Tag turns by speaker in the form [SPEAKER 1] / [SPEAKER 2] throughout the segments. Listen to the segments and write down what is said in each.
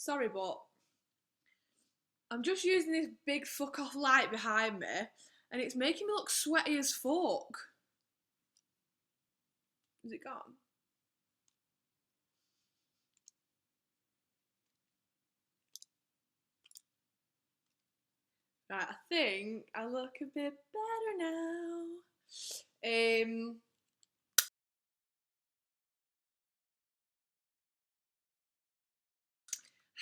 [SPEAKER 1] Sorry, but I'm just using this big fuck off light behind me and it's making me look sweaty as fuck. Is it gone? Right, I think I look a bit better now.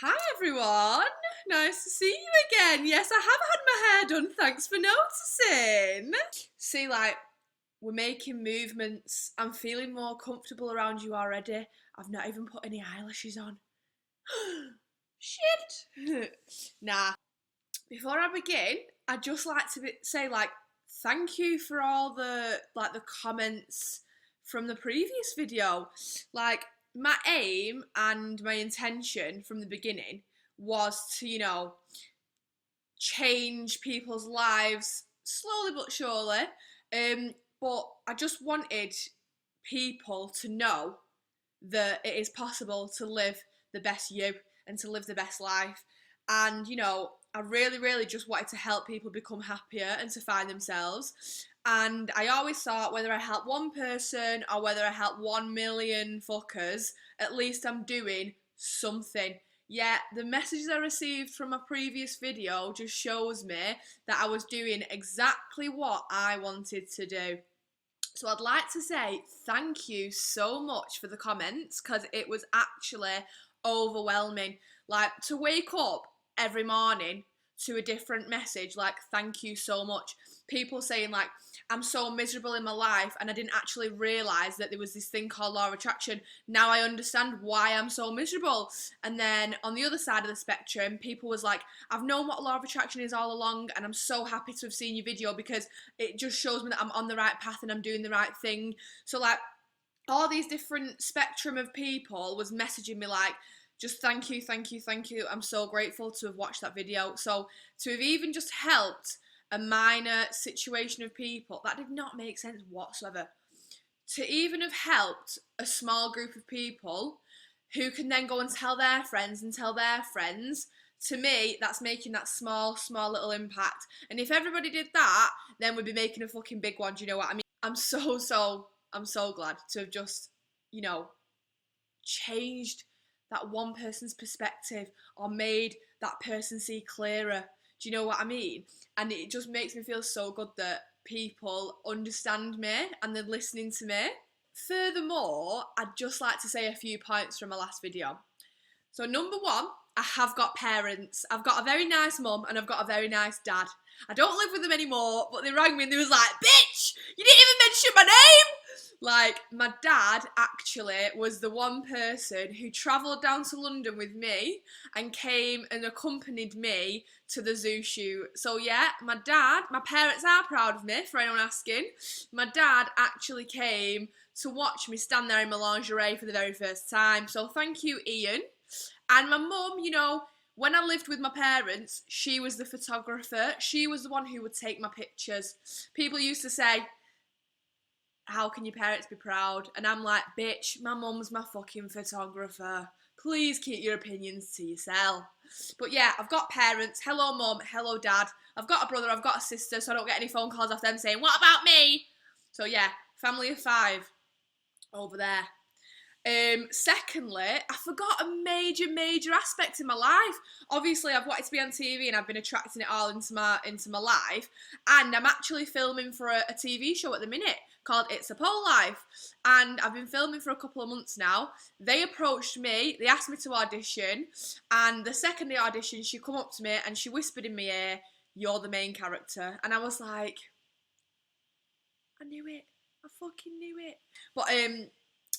[SPEAKER 1] Hi everyone, nice to see you again. Yes, I have had my hair done, thanks for noticing. See, like, we're making movements. I'm feeling more comfortable around you already. I've not even put any eyelashes on. Shit. Nah, before I begin, I'd just like to say, like, thank you for all the comments from the previous video. Like, my aim and my intention from the beginning was to, change people's lives slowly but surely. But I just wanted people to know that it is possible to live the best you and to live the best life. And, I really, really just wanted to help people become happier and to find themselves. And I always thought whether I help one person or whether I help 1 million fuckers, at least I'm doing something. Yeah, the messages I received from my previous video just shows me that I was doing exactly what I wanted to do. So I'd like to say thank you so much for the comments, because it was actually overwhelming. Like, to wake up every morning to a different message, like, thank you so much. People saying, like, I'm so miserable in my life and I didn't actually realise that there was this thing called law of attraction. Now I understand why I'm so miserable. And then on the other side of the spectrum, people was like, I've known what law of attraction is all along and I'm so happy to have seen your video because it just shows me that I'm on the right path and I'm doing the right thing. So, like, all these different spectrum of people was messaging me like, just thank you, thank you, thank you. I'm so grateful to have watched that video. So to have even just helped a minor situation of people, that did not make sense whatsoever. To even have helped a small group of people who can then go and tell their friends and tell their friends, to me, that's making that small little impact. And if everybody did that, then we'd be making a fucking big one. Do you know what I mean? I'm so glad to have just, changed that one person's perspective or made that person see clearer. Do you know what I mean? And it just makes me feel so good that people understand me and they're listening to me. Furthermore, I'd just like to say a few points from my last video. So number one, I have got parents. I've got a very nice mum and I've got a very nice dad. I don't live with them anymore, but they rang me and they was like, bitch, you didn't even mention my name! Like, my dad actually was the one person who travelled down to London with me and came and accompanied me to the zoo shoot. So yeah, my parents are proud of me, for anyone asking. My dad actually came to watch me stand there in my lingerie for the very first time. So thank you, Ian. And my mum, when I lived with my parents, she was the photographer. She was the one who would take my pictures. People used to say, how can your parents be proud? And I'm like, bitch, my mum's my fucking photographer. Please keep your opinions to yourself. But yeah, I've got parents. Hello, mum. Hello, dad. I've got a brother. I've got a sister, so I don't get any phone calls off them saying, what about me? So yeah, family of 5 over there. Secondly, I forgot a major aspect in my life. Obviously, I've wanted to be on TV and I've been attracting it all into my life. And I'm actually filming for a TV show at the minute called It's a Pole Life. And I've been filming for a couple of months now. They approached me, they asked me to audition. And the second they auditioned, she come up to me and she whispered in my ear, you're the main character. And I was like, I knew it. I fucking knew it. But,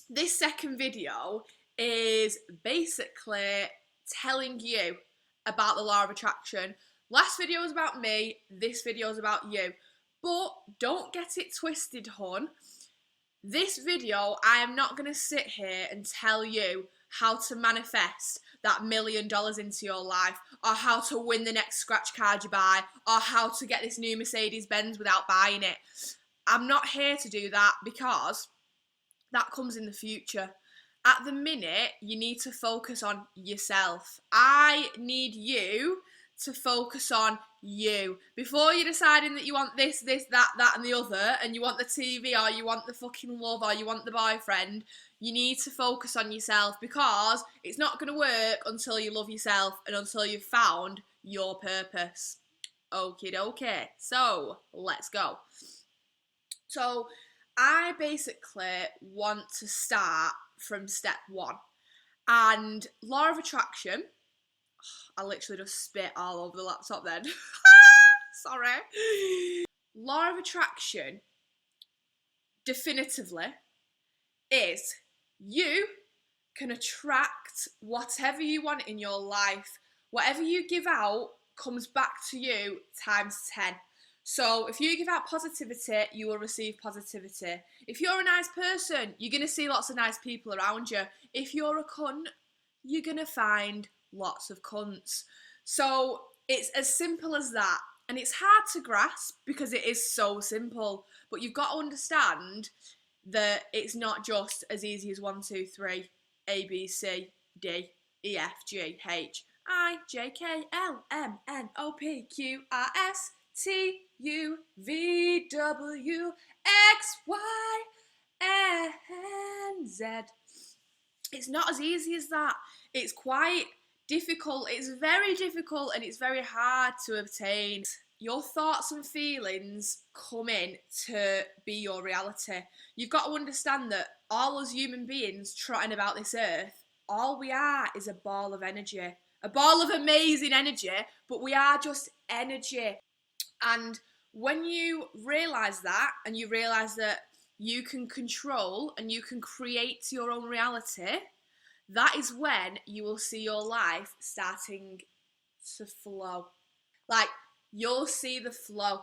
[SPEAKER 1] this second video is basically telling you about the law of attraction. Last video was about me, this video is about you. But don't get it twisted, hun. This video, I am not going to sit here and tell you how to manifest that $1 million into your life, or how to win the next scratch card you buy, or how to get this new Mercedes Benz without buying it. I'm not here to do that, because that comes in the future. at the minute, you need to focus on yourself. I need you to focus on you. Before you're deciding that you want this, that, and the other, and you want the TV, or you want the fucking love, or you want the boyfriend, you need to focus on yourself, because it's not going to work until you love yourself and until you've found your purpose. Okie dokie. So, let's go. So, I basically want to start from step one. And law of attraction, I literally just spit all over the laptop then. Sorry. Law of attraction, definitively, is you can attract whatever you want in your life. Whatever you give out comes back to you times 10. So if you give out positivity, you will receive positivity. If you're a nice person, you're going to see lots of nice people around you. If you're a cunt, you're going to find lots of cunts. So it's as simple as that. And it's hard to grasp because it is so simple. But you've got to understand that it's not just as easy as 1, 2, 3, A, B, C, D, E, F, G, H, I, J, K, L, M, N, O, P, Q, R, S, T, U, V, W, X, Y, and Z. It's not as easy as that. It's quite difficult. It's very difficult and it's very hard to obtain. Your thoughts and feelings come in to be your reality. You've got to understand that all us human beings trotting about this earth, all we are is a ball of energy. A ball of amazing energy, but we are just energy. And when you realise that, and you realise that you can control and you can create your own reality, that is when you will see your life starting to flow. Like, you'll see the flow.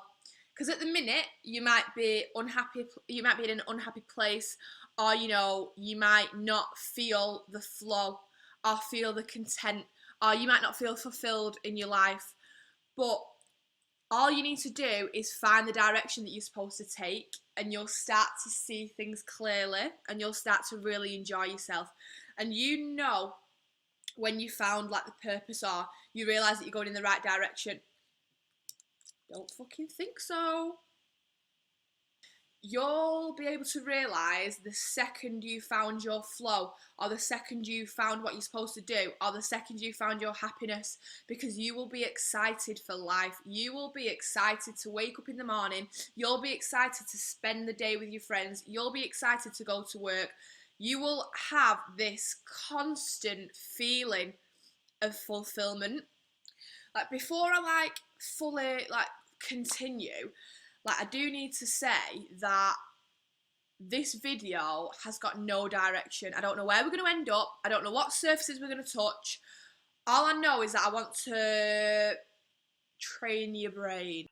[SPEAKER 1] Because at the minute, you might be unhappy, you might be in an unhappy place, or, you know, you might not feel the flow, or feel the content, or you might not feel fulfilled in your life. But all you need to do is find the direction that you're supposed to take, and you'll start to see things clearly, and you'll start to really enjoy yourself. And you know when you found like the purpose, or you realise that you're going in the right direction. Don't fucking think so. You'll be able to realise the second you found your flow, or the second you found what you're supposed to do, or the second you found your happiness, because you will be excited for life. You will be excited to wake up in the morning. You'll be excited to spend the day with your friends. You'll be excited to go to work. You will have this constant feeling of fulfillment. Like, before I fully continue, I do need to say that this video has got no direction. I don't know where we're going to end up. I don't know what surfaces we're going to touch. All I know is that I want to train your brain.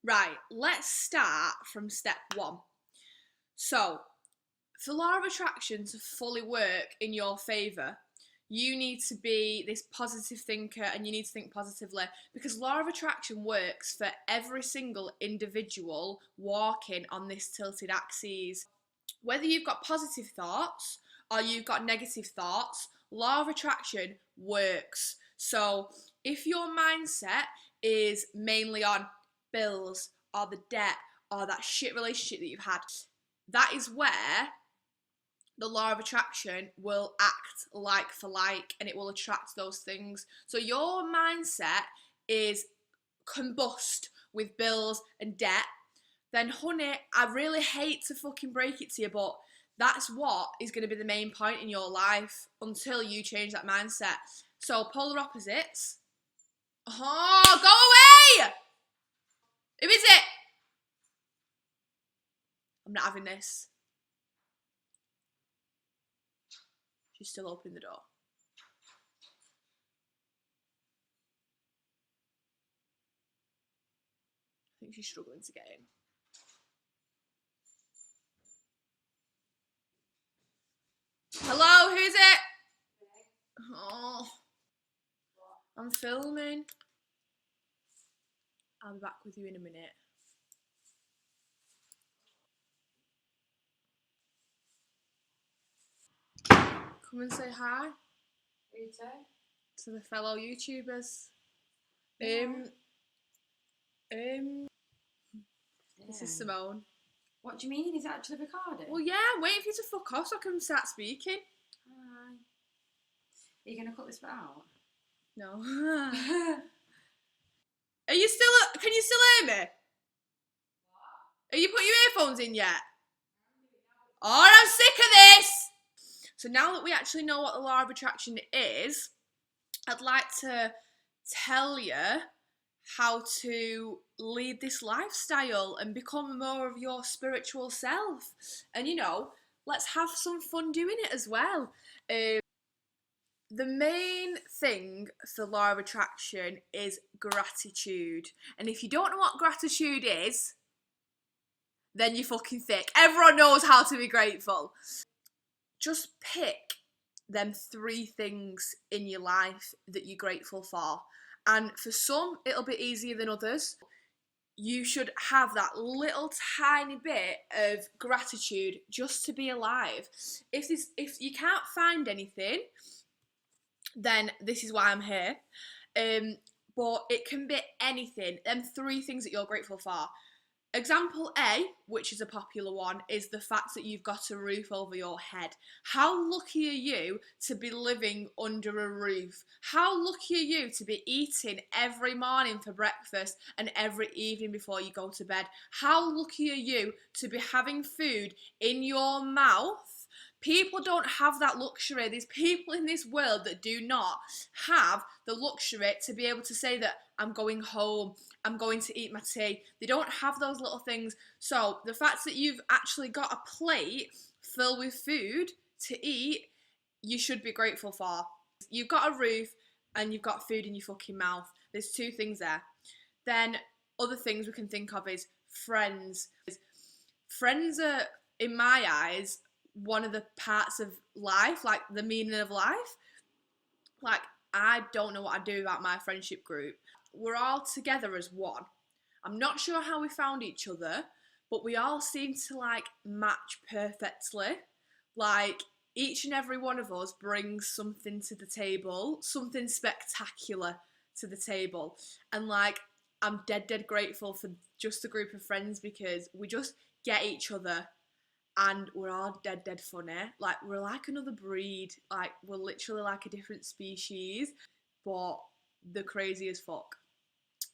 [SPEAKER 1] Right, let's start from step one. So, for law of attraction to fully work in your favour, you need to be this positive thinker, and you need to think positively, because law of attraction works for every single individual walking on this tilted axis. Whether you've got positive thoughts or you've got negative thoughts, law of attraction works. So if your mindset is mainly on bills or the debt or that shit relationship that you've had, that is where the law of attraction will act like for like, and it will attract those things. So your mindset is combust with bills and debt, then honey, I really hate to fucking break it to you, but that's what is going to be the main point in your life until you change that mindset. So polar opposites. Oh, go away! Who is it? I'm not having this. She's still opening the door. I think she's struggling to get in. Hello, who's it? Oh, I'm filming. I'll be back with you in a minute. come and say hi
[SPEAKER 2] You too.
[SPEAKER 1] to the fellow YouTubers.
[SPEAKER 2] Yeah.
[SPEAKER 1] This is Simone.
[SPEAKER 2] What do you mean? Is it actually recording?
[SPEAKER 1] Well, yeah, I'm waiting for you to fuck off so I can start speaking.
[SPEAKER 2] Hi. Are you going to cut this bit out?
[SPEAKER 1] No. Are you still? Can you still hear me? Are you putting your earphones in yet? Oh, I'm sick of this! So now that we actually know what the law of attraction is, I'd like to tell you how to lead this lifestyle and become more of your spiritual self. And you know, let's have some fun doing it as well. The main thing for law of attraction is gratitude. And if you don't know what gratitude is, then you're fucking thick. Everyone knows how to be grateful. Just pick them 3 things in your life that you're grateful for. And for some, it'll be easier than others. You should have that little tiny bit of gratitude just to be alive. If you can't find anything, then this is why I'm here. But it can be anything. Them 3 things that you're grateful for. Example A, which is a popular one, is the fact that you've got a roof over your head. How lucky are you to be living under a roof? How lucky are you to be eating every morning for breakfast and every evening before you go to bed? How lucky are you to be having food in your mouth? People don't have that luxury. There's people in this world that do not have the luxury to be able to say that I'm going home, I'm going to eat my tea. They don't have those little things. So the fact that you've actually got a plate filled with food to eat, you should be grateful for. You've got a roof and you've got food in your fucking mouth. There's 2 things there. Then other things we can think of is friends. Friends are, in my eyes, one of the parts of life, like the meaning of life. Like, I don't know what I'd do without my friendship group. We're all together as one. I'm not sure how we found each other, but we all seem to like match perfectly. Like, each and every one of us brings something to the table, something spectacular to the table. And like, I'm dead grateful for just a group of friends because we just get each other and we're all dead funny. Like, we're like another breed. Like, we're literally like a different species, but the crazy as fuck.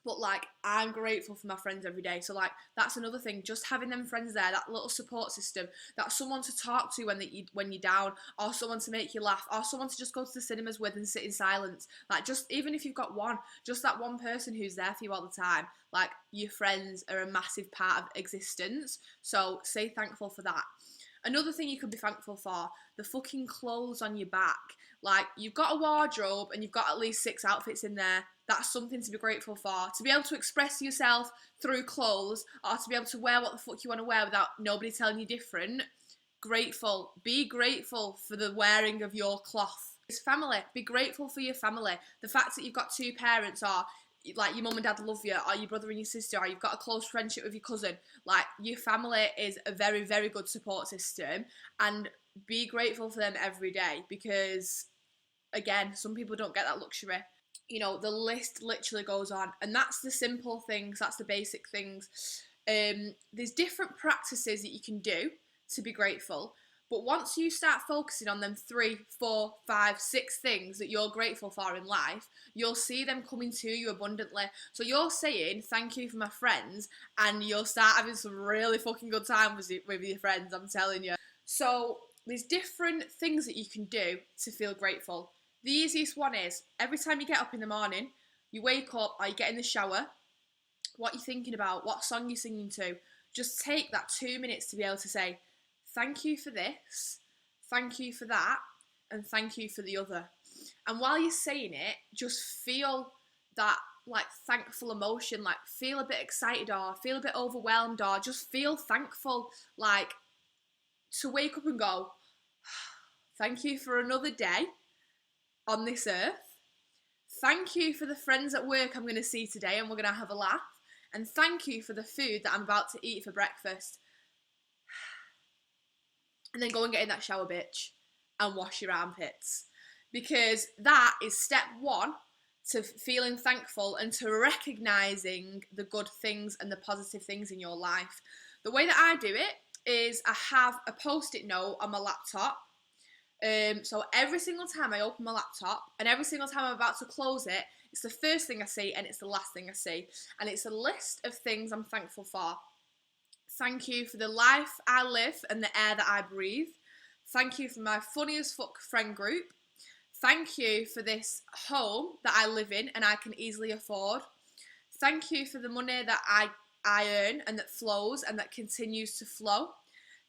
[SPEAKER 1] But like, I'm grateful for my friends every day. So like, that's another thing. Just having them friends there, that little support system, that someone to talk to when you're down, or someone to make you laugh, or someone to just go to the cinemas with and sit in silence. Like, just even if you've got one, just that one person who's there for you all the time. Like, your friends are a massive part of existence. So say thankful for that. Another thing you could be thankful for, the fucking clothes on your back. Like, you've got a wardrobe and you've got at least 6 outfits in there. That's something to be grateful for. To be able to express yourself through clothes, or to be able to wear what the fuck you want to wear without nobody telling you different. Grateful. Be grateful for the wearing of your cloth. It's family. Be grateful for your family. The fact that you've got 2 parents, or like your mum and dad love you, or your brother and your sister, or you've got a close friendship with your cousin. Like, your family is a very good support system, and be grateful for them every day, because again, some people don't get that luxury. You know, the list literally goes on, and that's the simple things, that's the basic things. There's different practices that you can do to be grateful, but once you start focusing on them 3, 4, 5, 6 things that you're grateful for in life, you'll see them coming to you abundantly. So you're saying thank you for my friends, and you'll start having some really fucking good time with your friends, I'm telling you. So there's different things that you can do to feel grateful. The easiest one is, every time you get up in the morning, you wake up or you get in the shower, what you're thinking about, what song you're singing to, just take that 2 minutes to be able to say, thank you for this, thank you for that, and thank you for the other. And while you're saying it, just feel that like thankful emotion, like feel a bit excited or feel a bit overwhelmed, or just feel thankful, like to wake up and go, thank you for another day on this earth. Thank you for the friends at work I'm going to see today and we're going to have a laugh. And thank you for the food that I'm about to eat for breakfast. And then go and get in that shower, bitch. and wash your armpits. Because that is step one to feeling thankful and to recognising the good things and the positive things in your life. The way that I do it is I have a post-it note on my laptop. So every single time I open my laptop and every single time I'm about to close it, it's the first thing I see and it's the last thing I see. And it's a list of things I'm thankful for. Thank you for the life I live and the air that I breathe. Thank you for my funny as fuck friend group. Thank you for this home that I live in and I can easily afford. Thank you for the money that I earn and that flows and that continues to flow.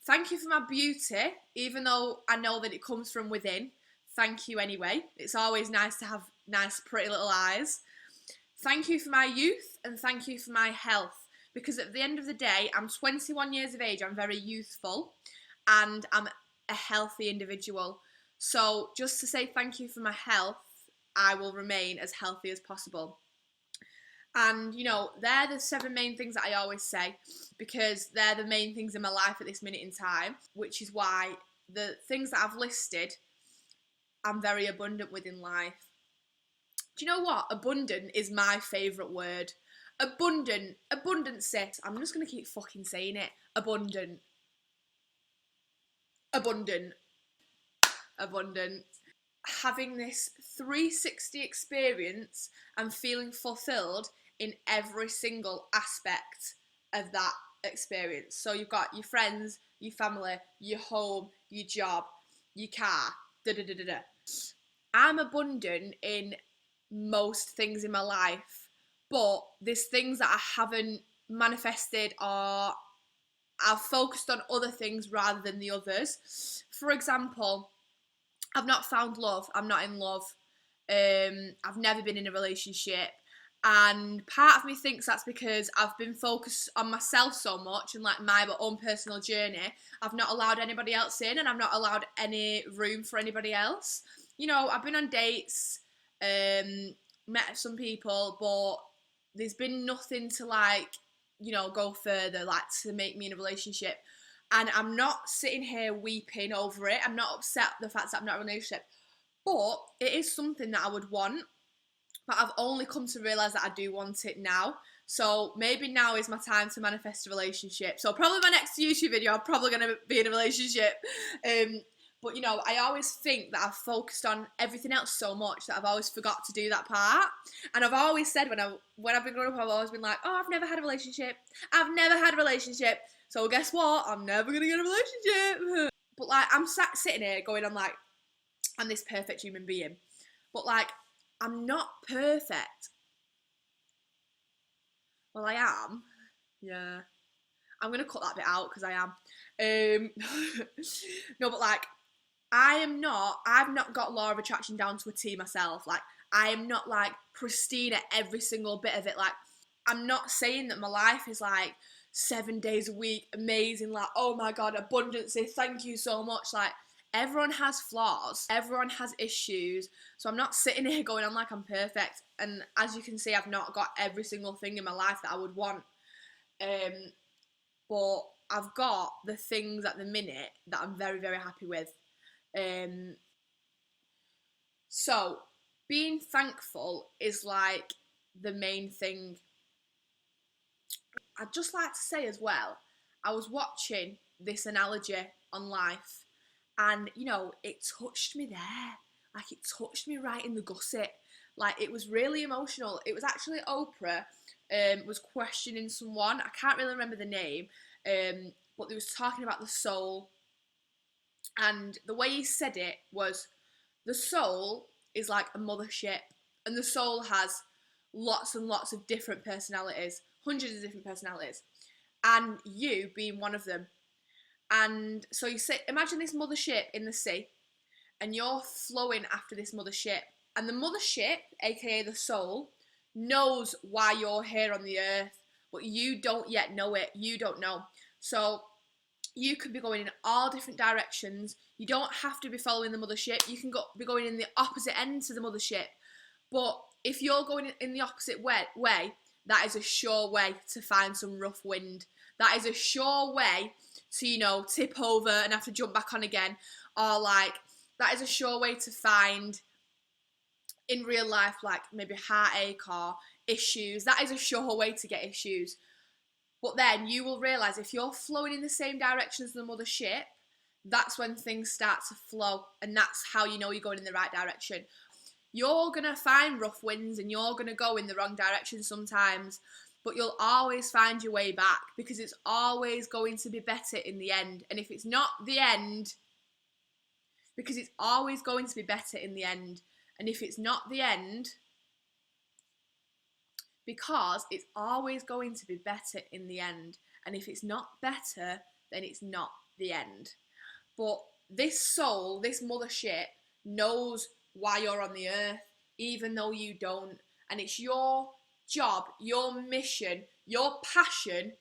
[SPEAKER 1] Thank you for my beauty, even though I know that it comes from within. Thank you anyway. It's always nice to have nice, pretty little eyes. Thank you for my youth and thank you for my health. Because at the end of the day, I'm 21 years of age, I'm very youthful, and I'm a healthy individual. So just to say thank you for my health, I will remain as healthy as possible. And, you know, they're the 7 main things that I always say, because they're the main things in my life at this minute in time, which is why the things that I've listed, I'm very abundant with in life. Do you know what? Abundant is my favourite word. Abundant, abundancy. I'm just going to keep fucking saying it. Abundant. Abundant. Abundant. Having this 360 experience and feeling fulfilled in every single aspect of that experience. So you've got your friends, your family, your home, your job, your car, da da da da da. I'm abundant in most things in my life, but there's things that I haven't manifested or I've focused on other things rather than the others. For example, I've not found love. I'm not in love. I've never been in a relationship. And part of me thinks that's because I've been focused on myself so much and like my own personal journey. I've not allowed anybody else in and I've not allowed any room for anybody else. You know, I've been on dates, met some people, but there's been nothing to like, you know, go further, like to make me in a relationship. And I'm not sitting here weeping over it. I'm not upset at the fact that I'm not in a relationship. But it is something that I would want. But I've only come to realise that I do want it now. So maybe now is my time to manifest a relationship. So probably my next YouTube video, I'm probably going to be in a relationship. But, you know, I always think that I've focused on everything else so much that I've always forgot to do that part. And I've always said when I've been growing up, I've always been like, oh, I've never had a relationship. I've never had a relationship. So guess what? I'm never going to get a relationship. But, like, I'm sitting here going on, like, I'm this perfect human being. But, like, I'm not perfect. Well, I am. Yeah. I'm going to cut that bit out because I am. No, but, like, I've not got law of attraction down to a T myself. Like, I am not, like, pristine at every single bit of it. Like, I'm not saying that my life is, like, 7 days a week, amazing, like, oh my God, abundance, thank you so much. Like, everyone has flaws, everyone has issues. So I'm not sitting here going on like I'm perfect. And as you can see, I've not got every single thing in my life that I would want. But I've got the things at the minute that I'm very, very happy with. So being thankful is like the main thing. I'd just like to say as well, I was watching this analogy on life and, you know, it touched me there. Like, it touched me right in the gusset. Like, it was really emotional. It was actually Oprah was questioning someone. I can't really remember the name, but they was talking about the soul. And the way he said it was, the soul is like a mothership, and the soul has lots and lots of different personalities, hundreds of different personalities, and you being one of them. And so you say, imagine this mothership in the sea, and you're flowing after this mothership, and the mothership, aka the soul, knows why you're here on the earth, but you don't yet know it. You don't know. So you could be going in all different directions. You don't have to be following the mothership. You can be going in the opposite end to the mothership. But if you're going in the opposite way, that is a sure way to find some rough wind. That is a sure way to, you know, tip over and have to jump back on again. Or like, that is a sure way to find in real life, like maybe heartache or issues. That is a sure way to get issues. But then you will realise if you're flowing in the same direction as the mothership, that's when things start to flow, and that's how you know you're going in the right direction. You're going to find rough winds and you're going to go in the wrong direction sometimes, but you'll always find your way back because it's always going to be better in the end. And if it's not the end, because it's always going to be better in the end. And if it's not the end, because it's always going to be better in the end. And if it's not better, then it's not the end. But this soul, this mothership, knows why you're on the earth, even though you don't. And it's your job, your mission, your passion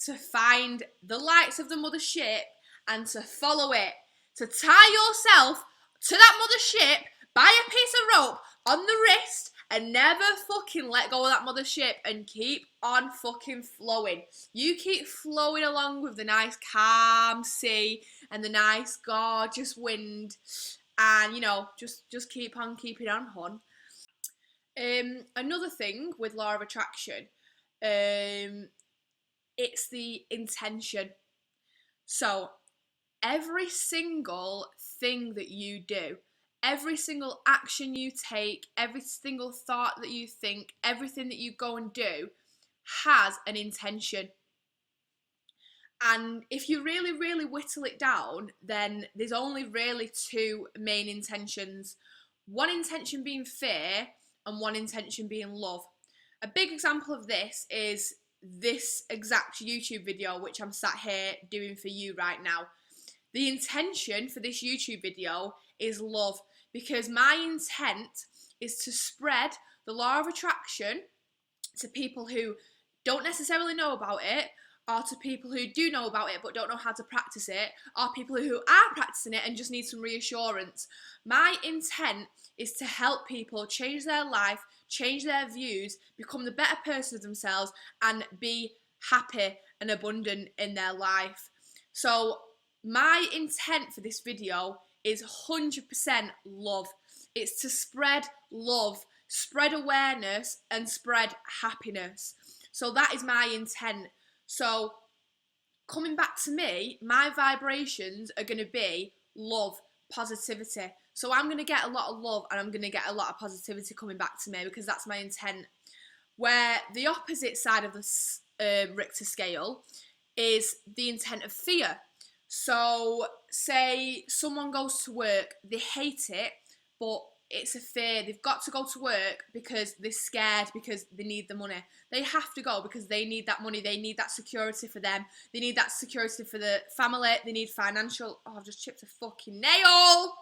[SPEAKER 1] to find the lights of the mothership and to follow it, to tie yourself to that mothership by a piece of rope on the wrist and never fucking let go of that mothership and keep on fucking flowing. You keep flowing along with the nice calm sea and the nice gorgeous wind, and you know, just keep on keeping on, hon. Another thing with law of attraction, it's the intention. So every single thing that you do, every single action you take, every single thought that you think, everything that you go and do has an intention. And if you really, really whittle it down, then there's only really two main intentions. One intention being fear and one intention being love. A big example of this is this exact YouTube video which I'm sat here doing for you right now. The intention for this YouTube video is love, because my intent is to spread the law of attraction to people who don't necessarily know about it, or to people who do know about it but don't know how to practice it, or people who are practicing it and just need some reassurance. My intent is to help people change their life, change their views, become the better person of themselves, and be happy and abundant in their life. So my intent for this video is 100% love. It's to spread love, spread awareness, and spread happiness. So that is my intent. So coming back to me, my vibrations are going to be love, positivity. So I'm going to get a lot of love and I'm going to get a lot of positivity coming back to me because that's my intent. Where the opposite side of the Richter scale is the intent of fear. So say someone goes to work, they hate it, but it's a fear. They've got to go to work because they're scared, because they need the money. They have to go because they need that money. They need that security for them. They need that security for the family. They need financial... Oh, I've just chipped a fucking nail!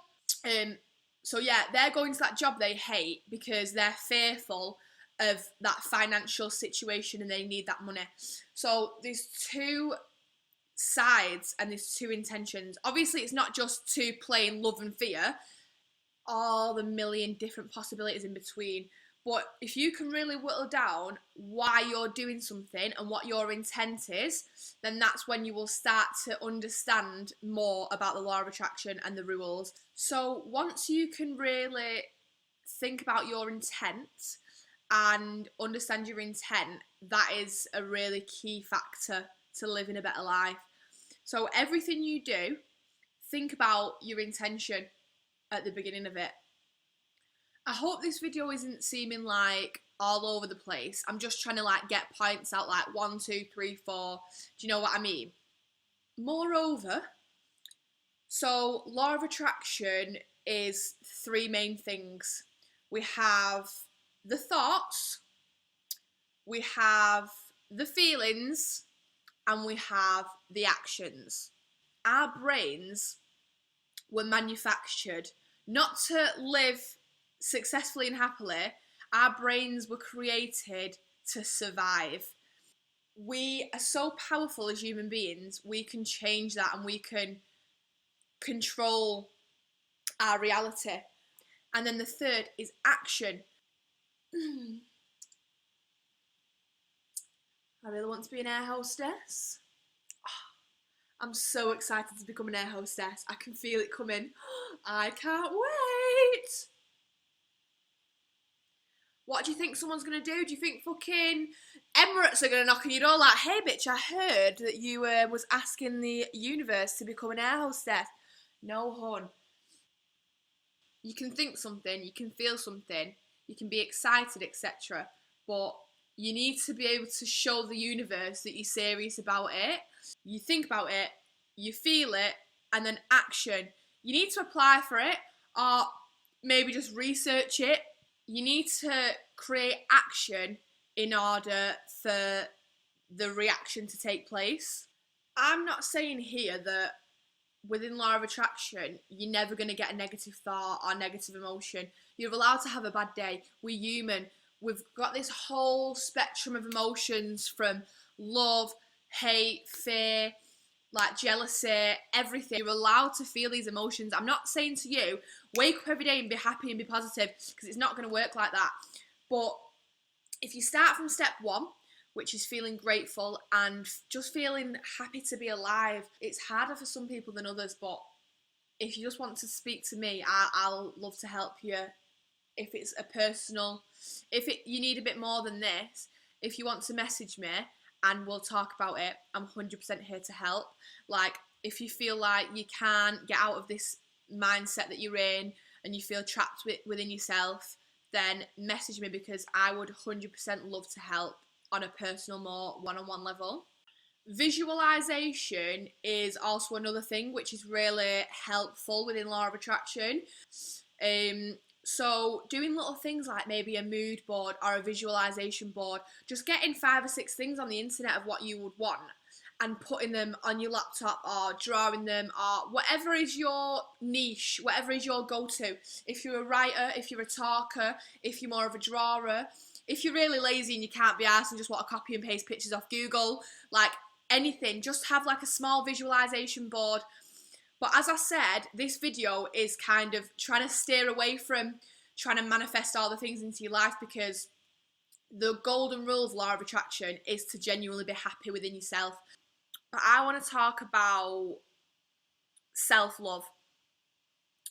[SPEAKER 1] So yeah, they're going to that job they hate because they're fearful of that financial situation and they need that money. So there's two sides and there's two intentions. Obviously, it's not just two plain love and fear, all the million different possibilities in between. But if you can really whittle down why you're doing something and what your intent is, then that's when you will start to understand more about the law of attraction and the rules. So once you can really think about your intent and understand your intent, that is a really key factor to living a better life. So everything you do, think about your intention at the beginning of it. I hope this video isn't seeming like all over the place. I'm just trying to like get points out, like 1, 2, 3, 4. Do you know what I mean? Moreover, so law of attraction is three main things. We have the thoughts, we have the feelings, and we have the actions. Our brains were manufactured not to live successfully and happily. Our brains were created to survive. We are so powerful as human beings, we can change that and we can control our reality. And then the third is action. I really want to be an air hostess. I'm so excited to become an air hostess. I can feel it coming. I can't wait. What do you think someone's going to do? Do you think fucking Emirates are going to knock on your door like, hey bitch, I heard that you was asking the universe to become an air hostess? No, hun. You can think something, you can feel something, you can be excited, etc. But you need to be able to show the universe that you're serious about it. You think about it, you feel it, and then action. You need to apply for it, or maybe just research it. You need to create action in order for the reaction to take place. I'm not saying here that within law of attraction, you're never going to get a negative thought or negative emotion. You're allowed to have a bad day. We're human. We've got this whole spectrum of emotions from love, hate, fear, like jealousy, everything. You're allowed to feel these emotions. I'm not saying to you, wake up every day and be happy and be positive, because it's not going to work like that. But if you start from step one, which is feeling grateful and just feeling happy to be alive, it's harder for some people than others. But if you just want to speak to me, I'll love to help you. If it's a personal, you need a bit more than this, if you want to message me and we'll talk about it, I'm 100% here to help. Like, if you feel like you can't get out of this mindset that you're in and you feel trapped within yourself, then message me, because I would 100% love to help on a personal, more one-on-one level. Visualization is also another thing which is really helpful within law of attraction. So doing little things like maybe a mood board or a visualization board, just getting 5 or 6 things on the internet of what you would want and putting them on your laptop or drawing them, or whatever is your niche, whatever is your go-to. If you're a writer, if you're a talker, if you're more of a drawer, if you're really lazy and you can't be arsed and just want to copy and paste pictures off Google, like anything, just have like a small visualization board. But as I said, this video is kind of trying to steer away from trying to manifest all the things into your life, because the golden rule of law of attraction is to genuinely be happy within yourself. But I want to talk about self-love,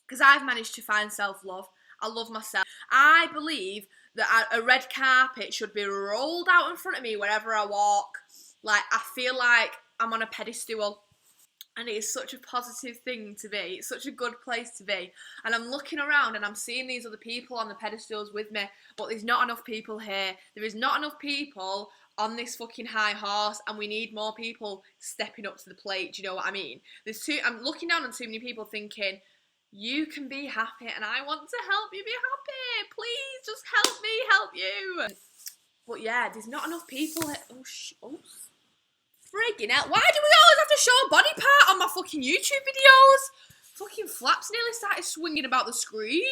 [SPEAKER 1] because I've managed to find self-love. I love myself. I believe that a red carpet should be rolled out in front of me wherever I walk. Like, I feel like I'm on a pedestal. And it is such a positive thing to be. It's such a good place to be. And I'm looking around and I'm seeing these other people on the pedestals with me, but there's not enough people here. There is not enough people on this fucking high horse, and we need more people stepping up to the plate. Do you know what I mean? I'm looking down on too many people thinking, you can be happy and I want to help you be happy. Please just help me help you. But yeah, there's not enough people here. Oh, friggin' hell. Why do we always have to show a body part on my fucking YouTube videos? Fucking flaps nearly started swinging about the screen.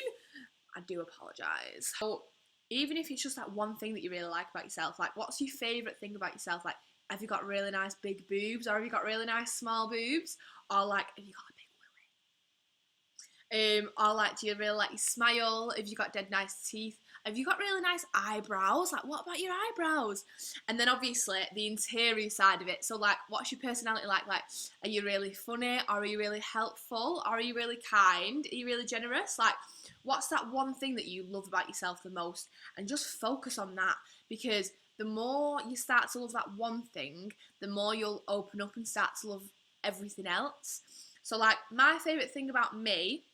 [SPEAKER 1] I do apologise. So, even if it's just that one thing that you really like about yourself, like, what's your favourite thing about yourself? Like, have you got really nice big boobs, or have you got really nice small boobs? Or like, have you got a big willy? Or like, do you really like your smile? Have you got dead nice teeth? Have you got really nice eyebrows? Like, what about your eyebrows? And then obviously the interior side of it. So like, what's your personality like? Like, are you really funny? Or are you really helpful? Or are you really kind? Are you really generous? Like, what's that one thing that you love about yourself the most? And just focus on that, because the more you start to love that one thing, the more you'll open up and start to love everything else. So like, my favourite thing about me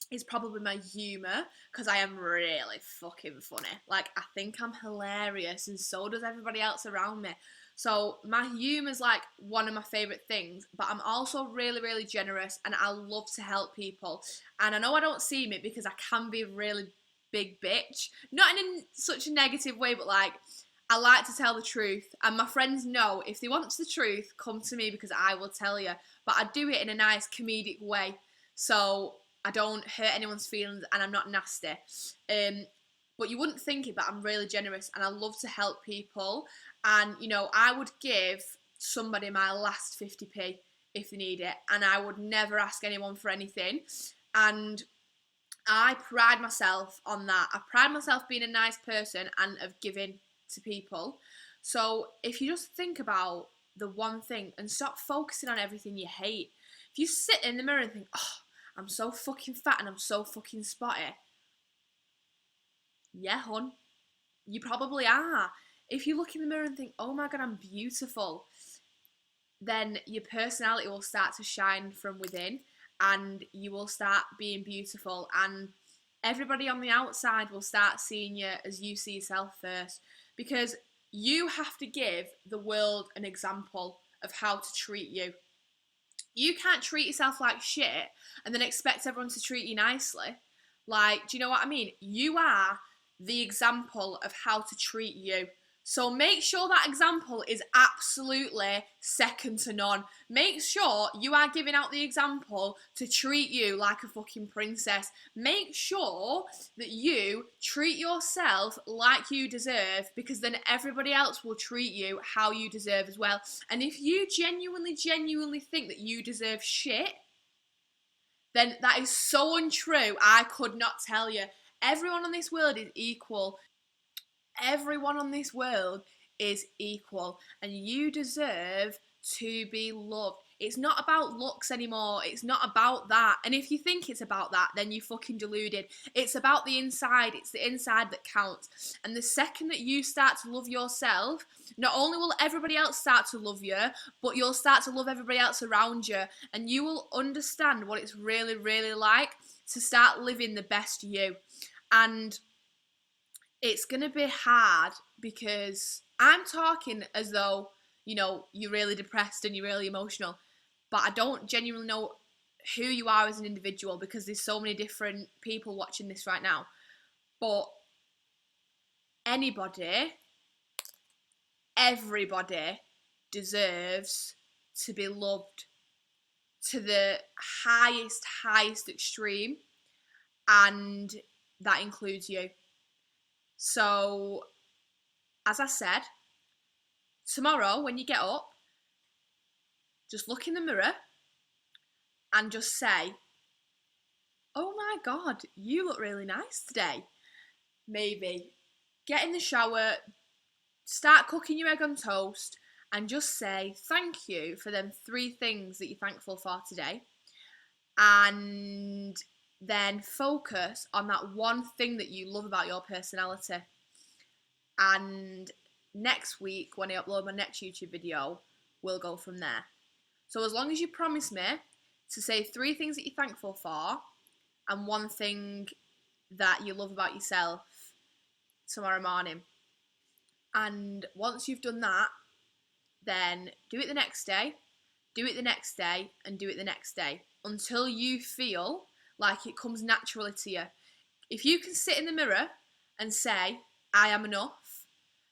[SPEAKER 1] is probably my humour, because I am really fucking funny. Like, I think I'm hilarious, and so does everybody else around me. So my humour's like one of my favourite things, but I'm also really, really generous, and I love to help people. And I know I don't seem it because I can be a really big bitch. Not in such a negative way, but like, I like to tell the truth, and my friends know if they want the truth, come to me, because I will tell you. But I do it in a nice comedic way. So I don't hurt anyone's feelings, and I'm not nasty. But you wouldn't think it, but I'm really generous, and I love to help people. And, you know, I would give somebody my last 50p if they need it, and I would never ask anyone for anything. And I pride myself on that. I pride myself being a nice person and of giving to people. So if you just think about the one thing and stop focusing on everything you hate. If you sit in the mirror and think, oh, I'm so fucking fat and I'm so fucking spotty, yeah, hon, you probably are. If you look in the mirror and think, oh my god, I'm beautiful, then your personality will start to shine from within and you will start being beautiful, and everybody on the outside will start seeing you as you see yourself first, because you have to give the world an example of how to treat you. You can't treat yourself like shit and then expect everyone to treat you nicely. Like, do you know what I mean? You are the example of how to treat you. So make sure that example is absolutely second to none. Make sure you are giving out the example to treat you like a fucking princess. Make sure that you treat yourself like you deserve, because then everybody else will treat you how you deserve as well. And if you genuinely think that you deserve shit, then that is so untrue. I could not tell you. Everyone on this world is equal. Everyone on this world is equal, and you deserve to be loved. It's not about looks anymore. It's not about that. And if you think it's about that, then you fucking deluded. It's about the inside. It's the inside that counts. And the second that you start to love yourself, not only will everybody else start to love you, but you'll start to love everybody else around you, and you will understand what it's really, really like to start living the best you. And it's going to be hard, because I'm talking as though, you're really depressed and you're really emotional, but I don't genuinely know who you are as an individual, because there's so many different people watching this right now. But anybody, everybody deserves to be loved to the highest extreme, and that includes you. So, as I said, tomorrow when you get up, just look in the mirror and just say, oh my god, you look really nice today. Maybe get in the shower, start cooking your egg on toast, and just say thank you for them 3 things that you're thankful for today. And then focus on that one thing that you love about your personality. And next week, when I upload my next YouTube video, we'll go from there. So as long as you promise me to say 3 things that you're thankful for and 1 thing that you love about yourself tomorrow morning. And once you've done that, then do it the next day, do it the next day, and do it the next day, until you feel like it comes naturally to you. If you can sit in the mirror and say, I am enough,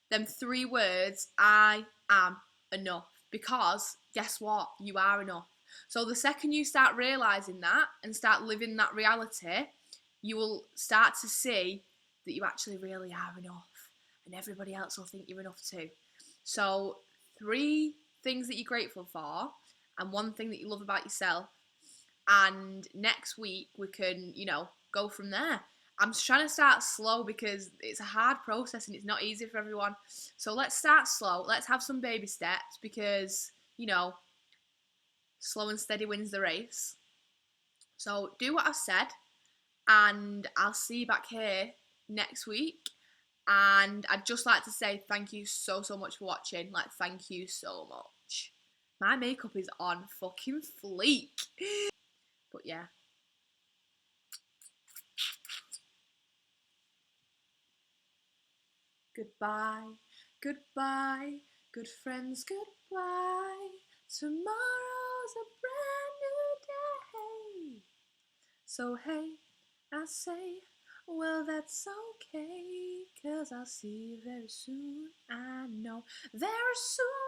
[SPEAKER 1] them 3 words, I am enough. Because guess what? You are enough. So the second you start realising that and start living that reality, you will start to see that you actually really are enough, and everybody else will think you're enough too. So 3 things that you're grateful for and 1 thing that you love about yourself. And next week we can, go from there. I'm trying to start slow because it's a hard process and it's not easy for everyone. So let's start slow. Let's have some baby steps, because, slow and steady wins the race. So do what I've said, and I'll see you back here next week. And I'd just like to say thank you so much for watching. Like, thank you so much. My makeup is on fucking fleek. But yeah. Goodbye, goodbye, good friends, goodbye. Tomorrow's a brand new day. So hey, I say, well, that's okay, 'cause I'll see you very soon. I know very soon.